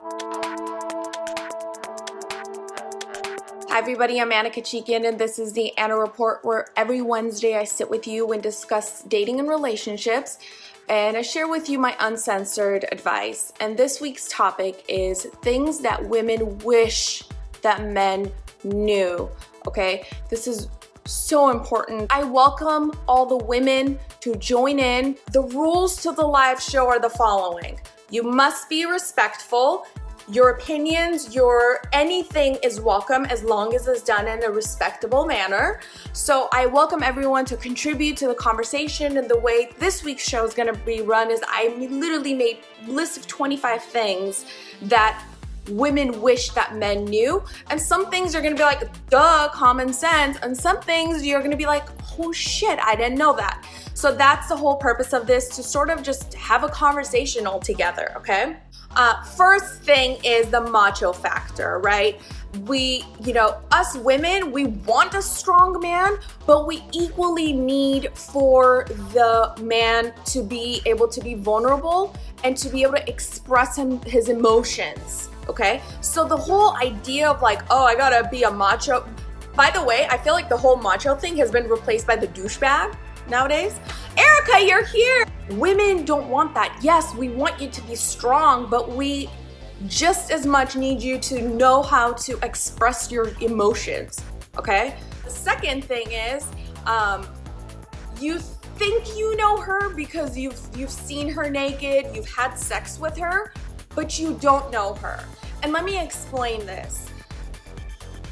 Hi everybody, I'm Anna Kachikian and this is the Anna Report, where every Wednesday I sit with you and discuss dating and relationships, and I share with you my uncensored advice. And this week's topic is things that women wish that men knew, okay? This is so important. I welcome all the women to join in. The rules to the live show are the following. You must be respectful. Your opinions, your anything is welcome as long as it's done in a respectable manner. So I welcome everyone to contribute to the conversation, and the way this week's show is gonna be run is I literally made a list of 25 things that women wish that men knew. And some things you're gonna be like, duh, common sense. And some things you're gonna be like, oh shit, I didn't know that. So that's the whole purpose of this, to sort of just have a conversation all together, okay? First thing is the macho factor, right? Us women, we want a strong man, but we equally need for the man to be able to be vulnerable and to be able to express his emotions, okay? So the whole idea of like, oh, I gotta be a macho. By the way, I feel like the whole macho thing has been replaced by the douchebag nowadays. Erica, you're here. Women don't want that. Yes, we want you to be strong, but we just as much need you to know how to express your emotions, okay? The second thing is, you think you know her because you've seen her naked, you've had sex with her, but you don't know her. And let me explain this.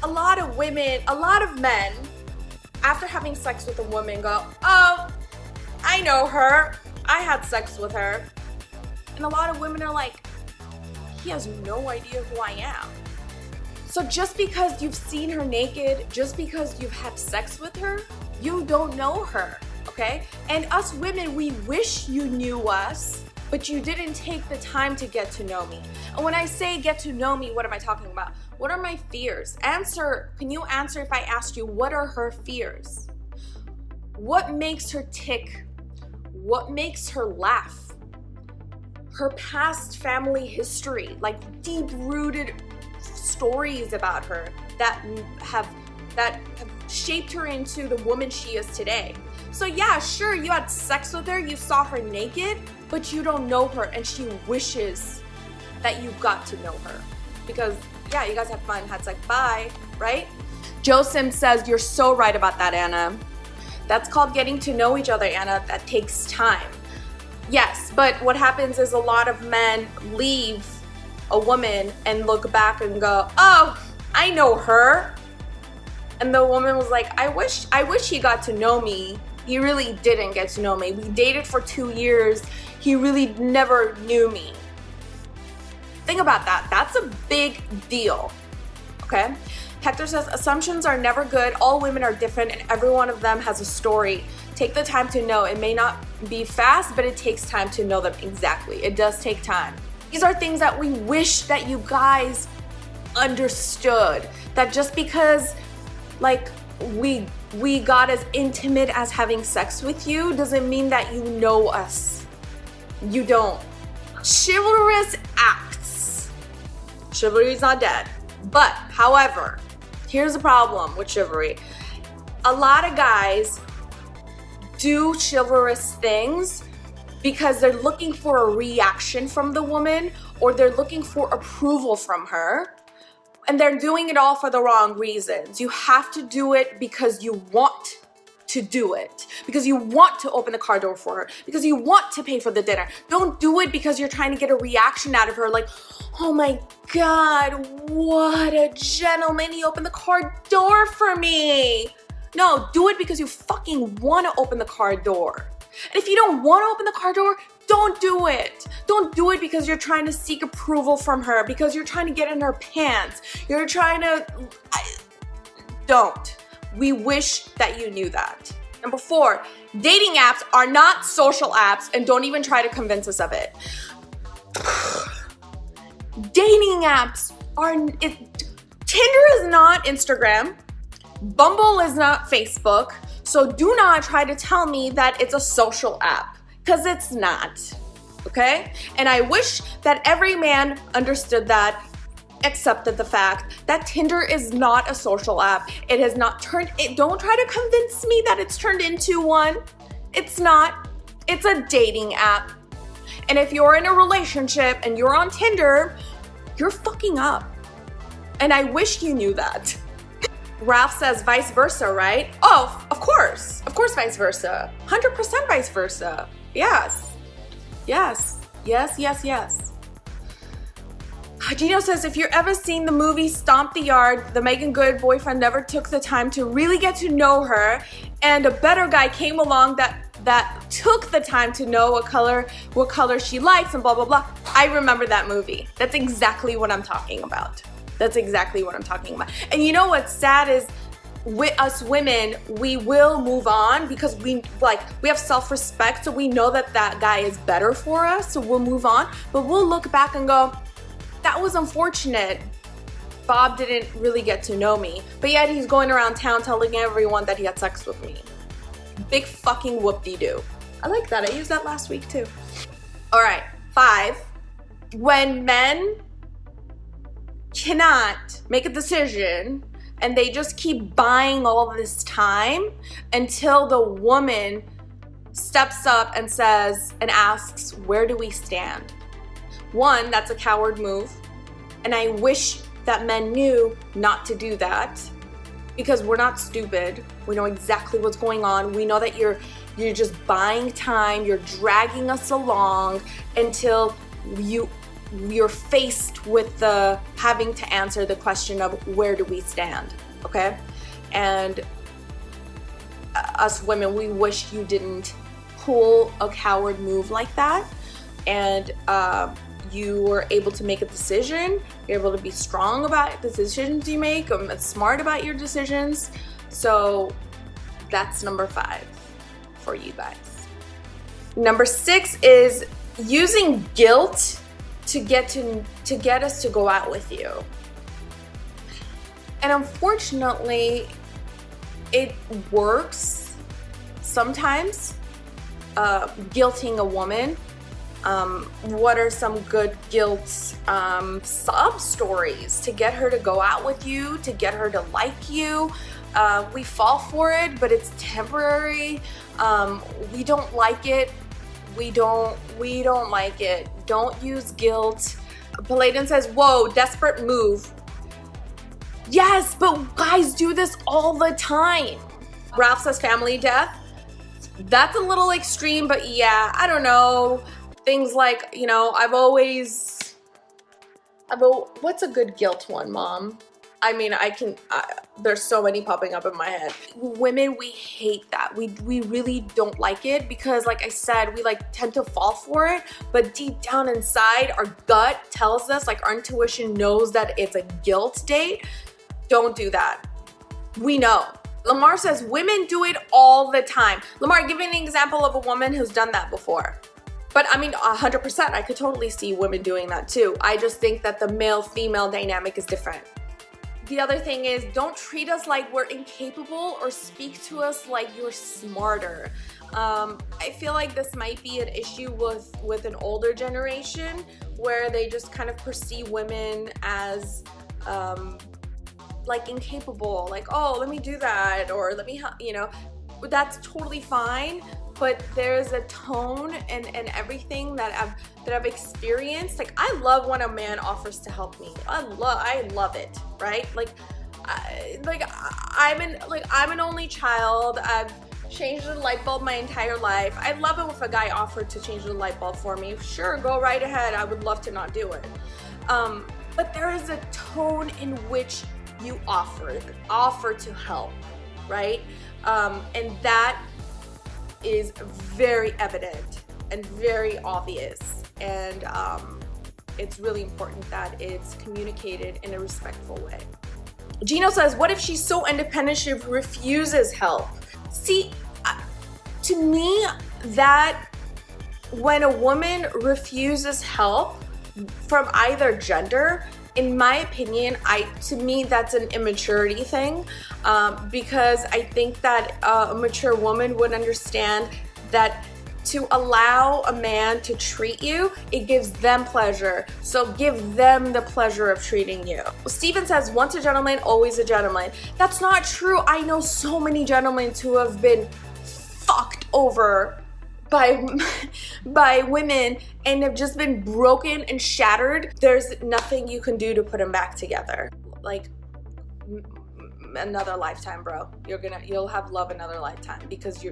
A lot of men, after having sex with a woman, go, oh, I know her, I had sex with her. And a lot of women are like, he has no idea who I am. So just because you've seen her naked, just because you've had sex with her, you don't know her, okay? And us women, we wish you knew us, but you didn't take the time to get to know me. And when I say get to know me, what am I talking about? What are my fears? Can you answer if I asked you, what are her fears? What makes her tick? What makes her laugh? Her past family history, like deep-rooted stories about her that have shaped her into the woman she is today. So yeah, sure, you had sex with her, you saw her naked, but you don't know her, and she wishes that you got to know her. Because yeah, you guys had fun, had sex, bye, right? Joe Sims says, you're so right about that, Anna. That's called getting to know each other, Anna. That takes time. Yes, but what happens is a lot of men leave a woman and look back and go, oh, I know her. And the woman was like, I wish he got to know me. He really didn't get to know me. We dated for 2 years. He really never knew me. Think about that. That's a big deal, okay? Hector says, assumptions are never good. All women are different and every one of them has a story. Take the time to know. It may not be fast, but it takes time to know them. Exactly. It does take time. These are things that we wish that you guys understood. That just because like we got as intimate as having sex with you doesn't mean that you know us. You don't. Chivalrous acts. Chivalry is not dead. But, however, here's the problem with chivalry. A lot of guys do chivalrous things because they're looking for a reaction from the woman, or they're looking for approval from her, and they're doing it all for the wrong reasons. You have to do it because you want to do it, because you want to open the car door for her, because you want to pay for the dinner. Don't do it because you're trying to get a reaction out of her, like, oh my God, what a gentleman, he opened the car door for me. No, do it because you fucking want to open the car door. And if you don't want to open the car door, don't do it. Don't do it because you're trying to seek approval from her, because you're trying to get in her pants. You're trying to... Don't. We wish that you knew that. Number 4, dating apps are not social apps, and don't even try to convince us of it. Dating apps are... Tinder is not Instagram. Bumble is not Facebook. So do not try to tell me that it's a social app, because it's not. okay? And I wish that every man understood that, accepted the fact that Tinder is not a social app. It has not turned, don't try to convince me that it's turned into one. It's not. It's a dating app. And if you're in a relationship and you're on Tinder, you're fucking up. And I wish you knew that. Ralph says vice versa, right? Oh, of course vice versa. 100% vice versa. Yes. Gino says, if you've ever seen the movie Stomp the Yard, the Megan Good boyfriend never took the time to really get to know her, and a better guy came along that took the time to know what color she likes and blah, blah, blah. I remember that movie. That's exactly what I'm talking about. And you know what's sad is, with us women, we will move on because we have self-respect, so we know that guy is better for us, so we'll move on. But we'll look back and go, that was unfortunate. Bob didn't really get to know me, but yet he's going around town telling everyone that he had sex with me. Big fucking whoop-de-doo. I like that. I used that last week too. All right, 5. When men cannot make a decision and they just keep buying all this time until the woman steps up and says and asks, where do we stand? 1, that's a coward move. And I wish that men knew not to do that, because we're not stupid. We know exactly what's going on. We know that you're just buying time. You're dragging us along until you're faced with the having to answer the question of where do we stand, okay? And us women, we wish you didn't pull a coward move like that, and you were able to make a decision. You're able to be strong about the decisions you make, smart about your decisions. So that's number 5 for you guys. Number 6 is using guilt to get us to go out with you. And unfortunately, it works sometimes, guilting a woman. What are some good guilt sob stories to get her to go out with you, to get her to like you? We fall for it, but it's temporary. We don't like it. We don't like it. Don't use guilt. Paladin says, whoa, desperate move. Yes, but guys do this all the time. Ralph says family death. That's a little extreme, but yeah, I don't know. Things like, what's a good guilt one, Mom? I mean, there's so many popping up in my head. Women, we hate that. We really don't like it because, like I said, we tend to fall for it, but deep down inside, our gut tells us, our intuition knows that it's a guilt date. Don't do that. We know. Lamar says women do it all the time. Lamar, give me an example of a woman who's done that before. But 100%, I could totally see women doing that too. I just think that the male-female dynamic is different. The other thing is, don't treat us like we're incapable or speak to us like you're smarter. I feel like this might be an issue with an older generation where they just kind of perceive women as incapable, oh, let me do that, or let me, that's totally fine. But there's a tone and everything that I've experienced. I love when a man offers to help me. I love it, right? I'm an only child. I've changed the light bulb my entire life. I love it if a guy offered to change the light bulb for me. Sure, go right ahead. I would love to not do it. But there is a tone in which you offer to help, right? And that is very evident and very obvious, and it's really important that it's communicated in a respectful way. Gino says, what if she's so independent she refuses help? See, to me, that when a woman refuses help from either gender, in my opinion, to me, that's an immaturity thing, because I think that a mature woman would understand that to allow a man to treat you, it gives them pleasure. So give them the pleasure of treating you. Steven says, once a gentleman, always a gentleman. That's not true. I know so many gentlemen who have been fucked over by women and have just been broken and shattered. There's nothing you can do to put them back together. Like, another lifetime, bro. You'll have love another lifetime, because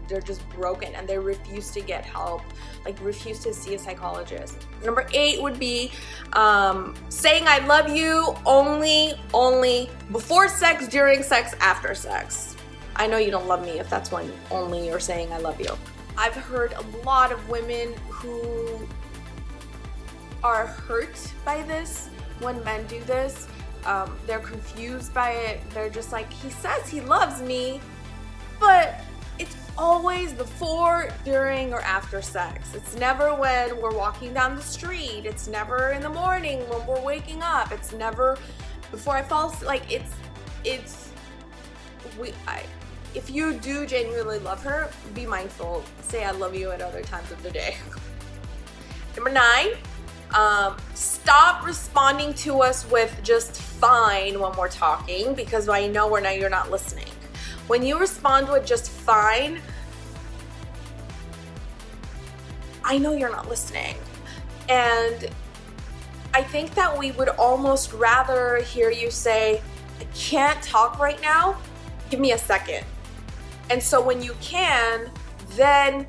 they're just broken and they refuse to get help, like refuse to see a psychologist. Number 8 would be saying I love you only before sex, during sex, after sex. I know you don't love me if that's when only you're saying I love you. I've heard a lot of women who are hurt by this when men do this. They're confused by it. They're just like, he says he loves me, but it's always before, during, or after sex. It's never when we're walking down the street. It's never in the morning when we're waking up. It's never before I fall asleep. Like, if you do genuinely love her, be mindful. Say I love you at other times of the day. Number 9. Stop responding to us with just fine when we're talking, because I know you're not listening. When you respond with just fine, I know you're not listening. And I think that we would almost rather hear you say, I can't talk right now, give me a second. And so when you can, then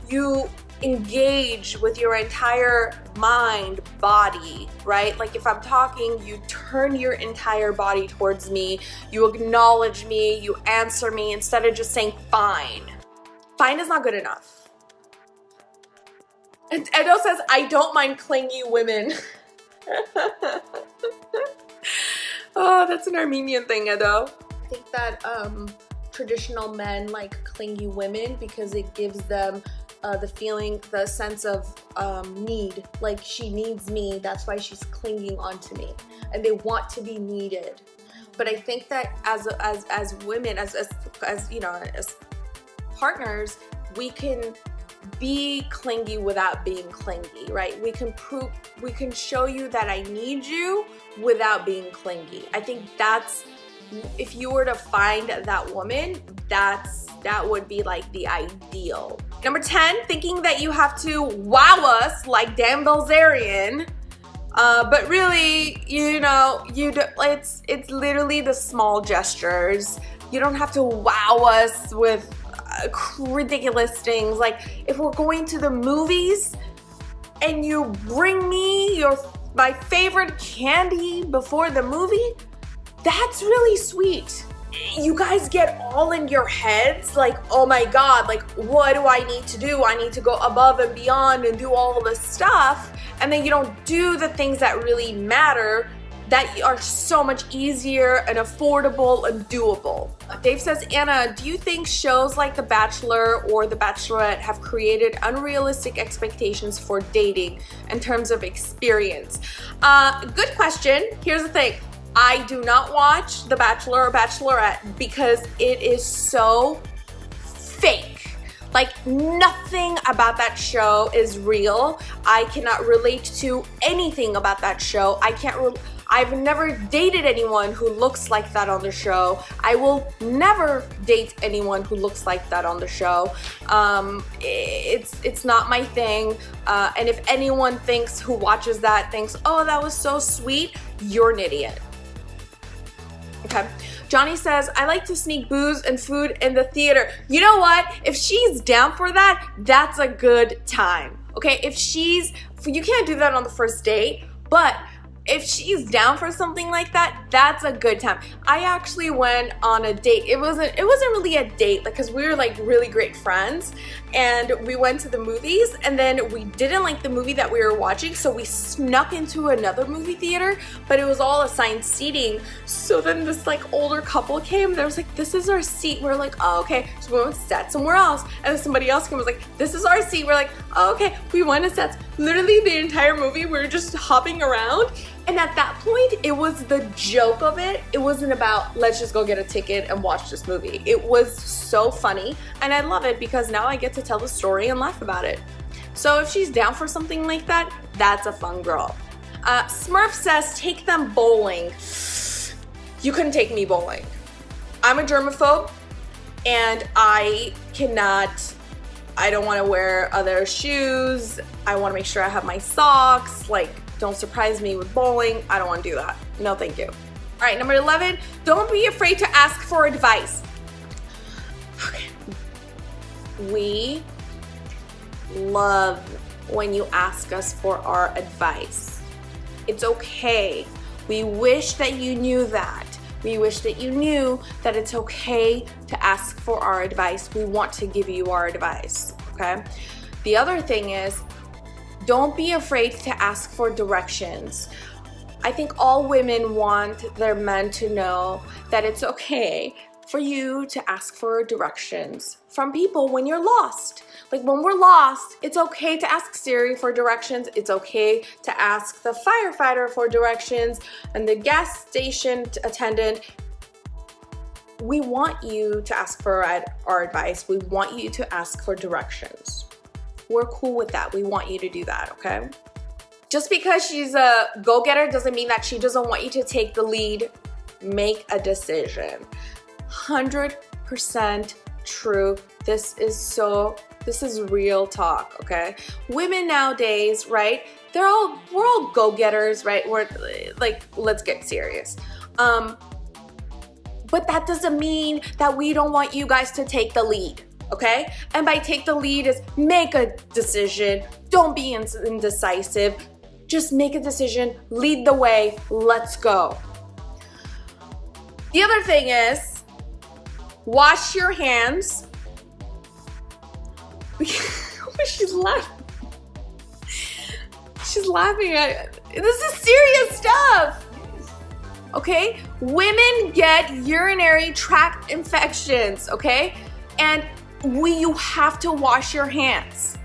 you engage with your entire mind, body, right? Like if I'm talking, you turn your entire body towards me, you acknowledge me, you answer me, instead of just saying fine. Fine is not good enough. And Edo says, I don't mind clingy women. Oh, that's an Armenian thing, Edo. I think that traditional men like clingy women because it gives them the sense of need, like she needs me, that's why she's clinging onto me, and they want to be needed. But I think that as women, as you know, as partners, we can be clingy without being clingy, right? We can show you that I need you without being clingy. I think that's, if you were to find that woman, that would be like the ideal. Number 10, thinking that you have to wow us like Dan Bilzerian, but really, you know, it's literally the small gestures. You don't have to wow us with ridiculous things. Like if we're going to the movies and you bring me my favorite candy before the movie, that's really sweet. You guys get all in your heads like, oh my God, like what do I need to do? I need to go above and beyond and do all this stuff. And then you don't do the things that really matter, that are so much easier and affordable and doable. Dave says, Anna, do you think shows like The Bachelor or The Bachelorette have created unrealistic expectations for dating in terms of experience? Good question. Here's the thing. I do not watch The Bachelor or Bachelorette because it is so fake. Like nothing about that show is real. I cannot relate to anything about that show. I've never dated anyone who looks like that on the show. I will never date anyone who looks like that on the show. It's not my thing. And if anyone who watches that thinks, oh, that was so sweet, you're an idiot. Okay. Johnny says, I like to sneak booze and food in the theater. You know what? If she's down for that, that's a good time. Okay? You can't do that on the first date, but if she's down for something like that, that's a good time. I actually went on a date. It wasn't really a date, like, cause we were like really great friends, and we went to the movies, and then we didn't like the movie that we were watching, so we snuck into another movie theater, but it was all assigned seating. So then this like older couple came, there was like, this is our seat. We're like, oh, okay. So we went to sat somewhere else, and then somebody else came and was like, this is our seat. We're like, oh, okay. We went to sat. Literally the entire movie, we were just hopping around. And And at that point, it was the joke of it. It wasn't about, let's just go get a ticket and watch this movie. It was so funny, and I love it because now I get to tell the story and laugh about it. So if she's down for something like that, that's a fun girl. Smurf says, take them bowling. You couldn't take me bowling. I'm a germaphobe, and I don't want to wear other shoes. I want to make sure I have my socks. Like, don't surprise me with bowling. I don't want to do that. No, thank you. All right, number 11, don't be afraid to ask for advice. Okay. We love when you ask us for our advice. It's okay. We wish that you knew that. We wish that you knew that it's okay to ask for our advice. We want to give you our advice, okay? The other thing is, don't be afraid to ask for directions. I think all women want their men to know that it's okay for you to ask for directions from people when you're lost. Like when we're lost, it's okay to ask Siri for directions. It's okay to ask the firefighter for directions and the gas station attendant. We want you to ask for our advice. We want you to ask for directions. We're cool with that. We want you to do that, okay? Just because she's a go-getter doesn't mean that she doesn't want you to take the lead. Make a decision. 100% true. This is real talk, okay? Women nowadays, right? We're all go-getters, right? We're like, let's get serious. But that doesn't mean that we don't want you guys to take the lead, okay? And by take the lead is make a decision. Don't be indecisive. Just make a decision, lead the way, let's go. The other thing is, wash your hands. She's laughing. She's laughing at, this is serious stuff. Okay? Women get urinary tract infections, okay? And you have to wash your hands.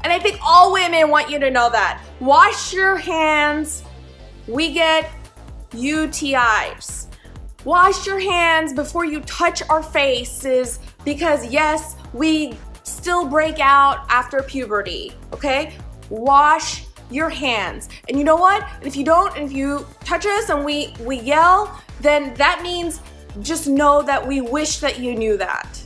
And I think all women want you to know that. Wash your hands. We get UTIs. Wash your hands before you touch our faces because yes, we still break out after puberty, okay? Wash your hands. And you know what? If you don't, if you touch us and we yell, then that means just know that we wish that you knew that.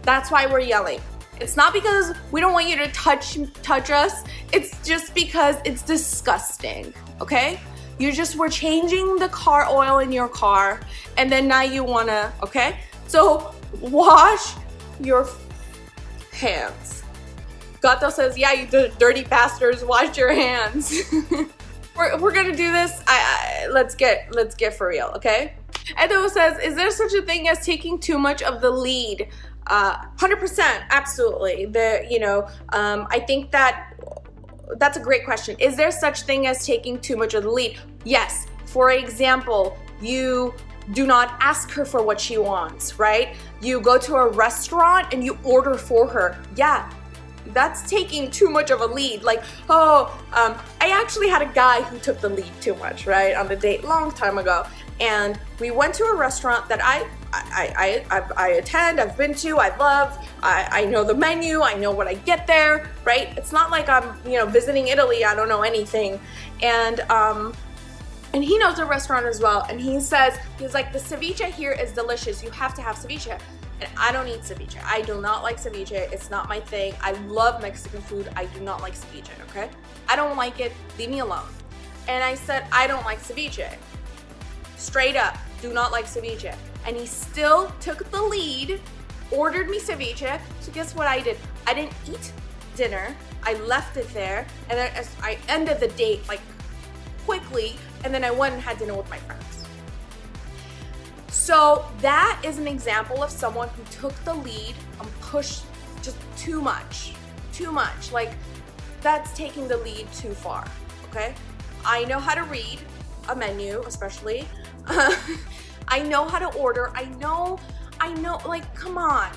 That's why we're yelling. It's not because we don't want you to touch us. It's just because it's disgusting, okay? We're changing the car oil in your car, and then now you wanna, okay? So wash your hands. Gato says, yeah, you dirty bastards, wash your hands. we're gonna do this. Let's get for real, okay? Edo says, is there such a thing as taking too much of the lead? 100%, absolutely. I think that's a great question. Is there such thing as taking too much of the lead? Yes. For example, you do not ask her for what she wants, right? You go to a restaurant and you order for her. Yeah, that's taking too much of a lead. Like, I actually had a guy who took the lead too much, right? On the date long time ago. And we went to a restaurant that I attend, I've been to, I love, I know the menu, I know what I get there, right? It's not like I'm, visiting Italy, I don't know anything. And he knows the restaurant as well. And he's like, the ceviche here is delicious. You have to have ceviche. And I don't eat ceviche. I do not like ceviche. It's not my thing. I love Mexican food. I do not like ceviche, okay? I don't like it. Leave me alone. And I said, I don't like ceviche. Straight up, do not like ceviche. And he still took the lead, ordered me ceviche. So guess what I did? I didn't eat dinner. I left it there. And then I ended the date like quickly. And then I went and had dinner with my friends. So that is an example of someone who took the lead and pushed just too much. Like, that's taking the lead too far, okay? I know how to read a menu, especially. I know how to order. I know, like, come on.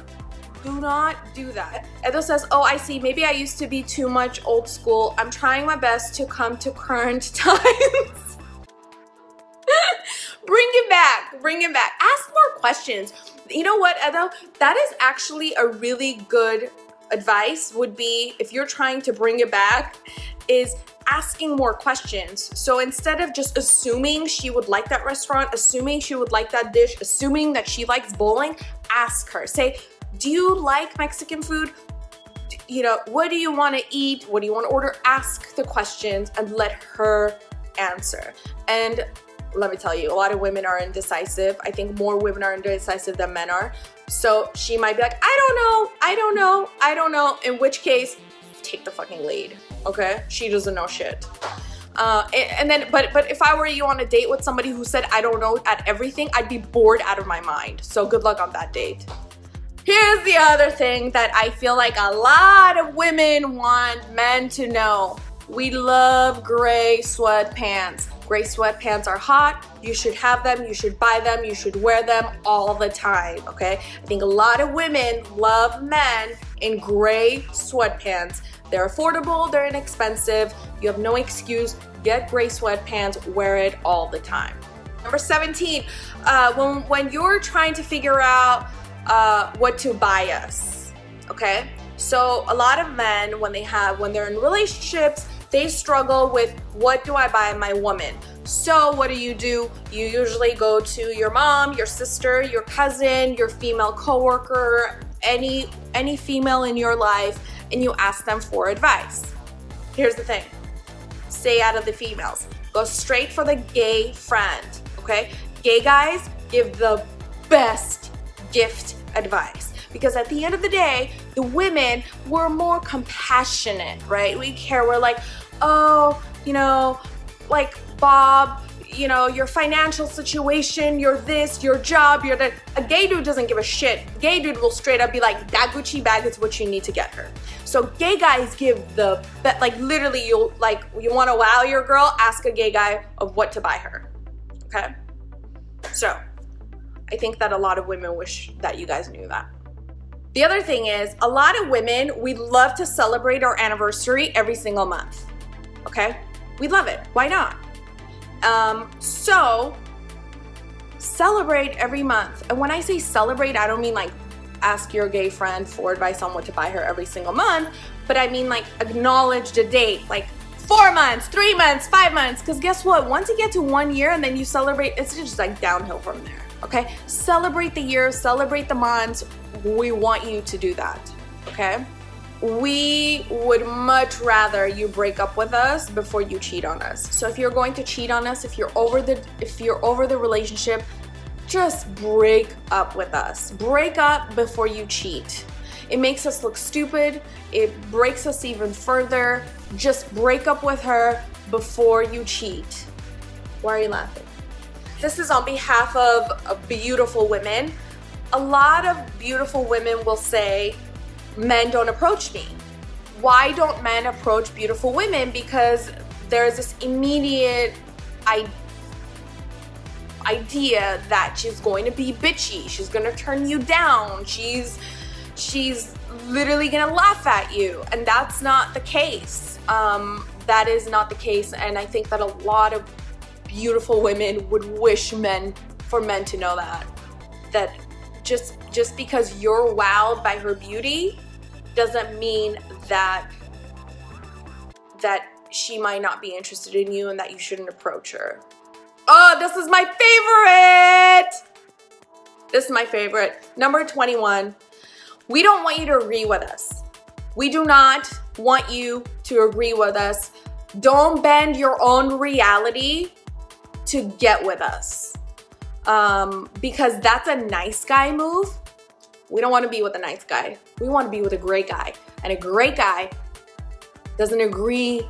Do not do that. Edo says, oh, I see. Maybe I used to be too much old school. I'm trying my best to come to current times. bring him back. Ask more questions. You know what, Edo? That is actually a really good advice, would be, if you're trying to bring it back, is asking more questions. So instead of just assuming she would like that restaurant, assuming she would like that dish, assuming that she likes bowling, ask her. Say, do you like Mexican food? You know, what do you want to eat? What do you want to order? Ask the questions and let her answer. And let me tell you, a lot of women are indecisive. I think more women are indecisive than men are. So she might be like, I don't know. In which case, take the fucking lead, okay? She doesn't know shit. But if I were you on a date with somebody who said, I don't know at everything, I'd be bored out of my mind. So good luck on that date. Here's the other thing that I feel like a lot of women want men to know. We love gray sweatpants. Gray sweatpants are hot. You should have them. You should buy them. You should wear them all the time, okay? I think a lot of women love men in gray sweatpants. They're affordable. They're inexpensive. You have no excuse. Get gray sweatpants. Wear it all the time. Number 17, when you're trying to figure out what to buy us, okay? So a lot of men, when they're in relationships, they struggle with, what do I buy my woman? So what do? You usually go to your mom, your sister, your cousin, your female coworker, any female in your life, and you ask them for advice. Here's the thing. Stay out of the females. Go straight for the gay friend, okay? Gay guys give the best gift advice, because at the end of the day, the women, we're more compassionate, right? We care. We're like, oh, you know, like, Bob, you know, your financial situation, your this, your job, your that. A gay dude doesn't give a shit. A gay dude will straight up be like, that Gucci bag is what you need to get her. So gay guys give the best. Like, literally, you want to wow your girl, ask a gay guy of what to buy her, okay? So I think that a lot of women wish that you guys knew that. The other thing is, a lot of women, we love to celebrate our anniversary every single month, okay? We love it. Why not? So celebrate every month. And when I say celebrate, I don't mean like ask your gay friend for advice on what to buy her every single month, but I mean like acknowledge the date, like 4 months, 3 months, 5 months. Because guess what? Once you get to 1 year and then you celebrate, it's just like downhill from there, okay? Celebrate the years, celebrate the months. We want you to do that, okay? We would much rather you break up with us before you cheat on us. So if you're going to cheat on us, if you're over the relationship, just break up with us. Break up before you cheat. It makes us look stupid. It breaks us even further. Just break up with her before you cheat. Why are you laughing? This is on behalf of beautiful women. A lot of beautiful women will say, men don't approach me. Why don't men approach beautiful women? Because there's this immediate idea that she's going to be bitchy. She's going to turn you down. She's literally going to laugh at you. And that's not the case. That is not the case. And I think that a lot of beautiful women would wish for men to know that just because you're wowed by her beauty doesn't mean that she might not be interested in you and that you shouldn't approach her. Oh, this is my favorite. This is my favorite. Number 21. We don't want you to agree with us. We do not want you to agree with us. Don't bend your own reality to get with us. Because that's a nice guy move. We don't want to be with a nice guy. We want to be with a great guy. And a great guy doesn't agree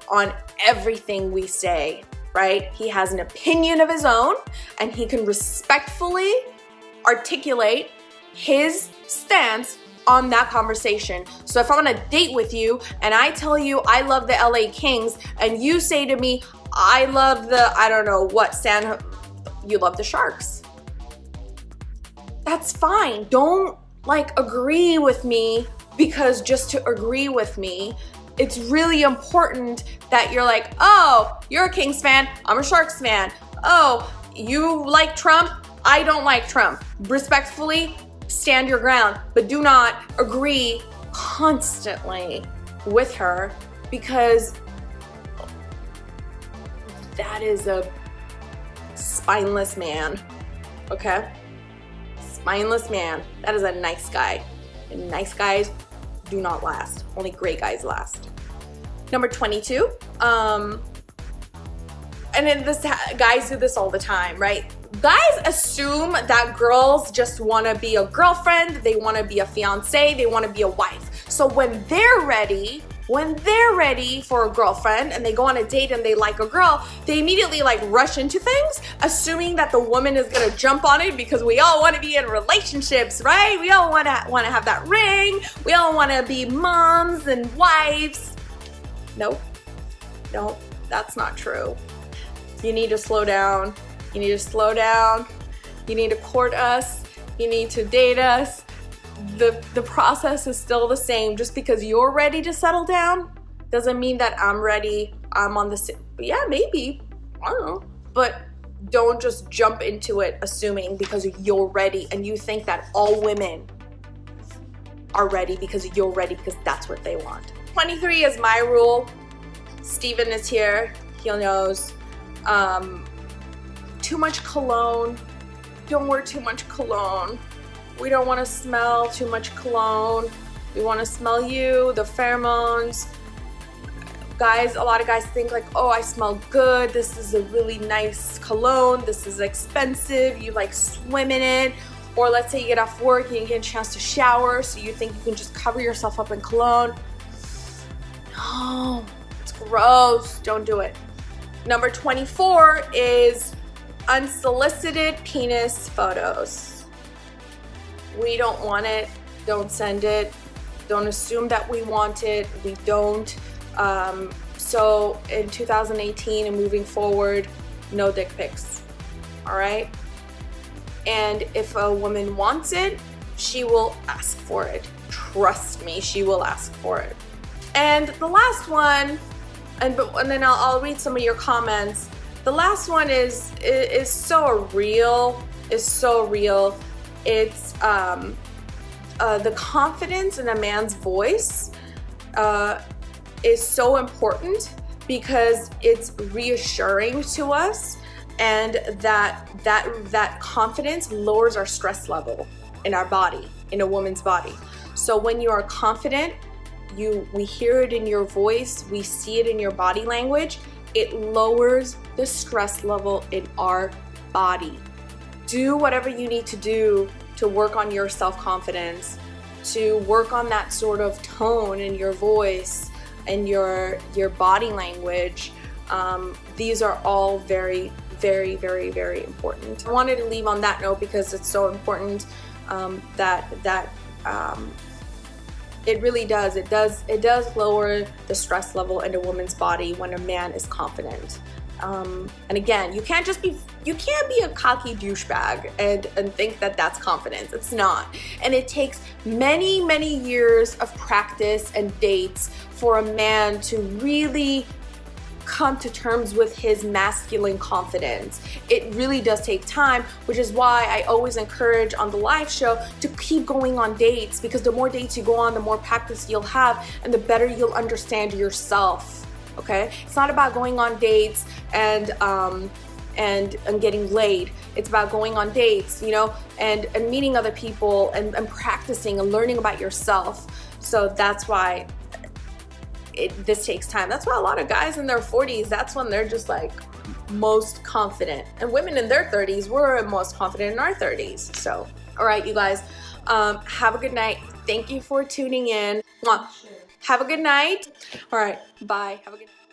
on everything we say, right? He has an opinion of his own and he can respectfully articulate his stance on that conversation. So if I'm on a date with you and I tell you I love the LA Kings and you say to me, I love you love the Sharks. That's fine. Don't agree with me because just to agree with me. It's really important that you're like, oh, you're a Kings fan, I'm a Sharks fan. Oh, You like Trump, I don't like Trump. Respectfully, stand your ground, but do not agree constantly with her, because that is a spineless man, okay? Spineless man. That is a nice guy. And nice guys do not last. Only great guys last. Number 22. And then guys do this all the time, right? Guys assume that girls just want to be a girlfriend, they want to be a fiance, they want to be a wife. So when they're ready for a girlfriend and they go on a date and they like a girl, they immediately like rush into things, assuming that the woman is gonna jump on it, because we all want to be in relationships, right? We all want to have that ring. We all want to be moms and wives. Nope, that's not true. You need to slow down. You need to slow down. You need to court us. You need to date us. The process is still the same. Just because you're ready to settle down doesn't mean that I'm ready. I'm on the same. Yeah, maybe. I don't know. But don't just jump into it assuming because you're ready and you think that all women are ready because you're ready because that's what they want. 23 is my rule. Steven is here. He knows. Too much cologne. Don't wear too much cologne. We don't want to smell too much cologne. We want to smell you, the pheromones. Guys, a lot of guys think like, oh, I smell good. This is a really nice cologne. This is expensive. You like swim in it. Or let's say you get off work and you get a chance to shower, so you think you can just cover yourself up in cologne. No, it's gross. Don't do it. Number 24 is unsolicited penis photos. We don't want it. Don't send it. Don't assume that we want it. We don't. So in 2018 and moving forward, no dick pics. All right? And if a woman wants it, she will ask for it. Trust me, she will ask for it. And the last one, and then I'll read some of your comments. The last one is so real. Is so real. It's the confidence in a man's voice is so important because it's reassuring to us, and that confidence lowers our stress level in our body, in a woman's body. So when you are confident, we hear it in your voice, we see it in your body language, it lowers the stress level in our body. Do whatever you need to do to work on your self-confidence, to work on that sort of tone in your voice and your body language. These are all very, very, very, very important. I wanted to leave on that note because it's so important that it really does. It does lower the stress level in a woman's body when a man is confident. And again, you can't be a cocky douchebag and think that that's confidence. It's not. And it takes many, many years of practice and dates for a man to really come to terms with his masculine confidence. It really does take time, which is why I always encourage on the live show to keep going on dates, because the more dates you go on, the more practice you'll have and the better you'll understand yourself. Okay? It's not about going on dates and getting laid. It's about going on dates, and meeting other people and practicing and learning about yourself. So that's why this takes time. That's why a lot of guys in their 40s, that's when they're just like most confident. And women in their 30s, we're most confident in our 30s. So, all right, you guys, have a good night. Thank you for tuning in. Have a good night. All right, bye. Have a good night.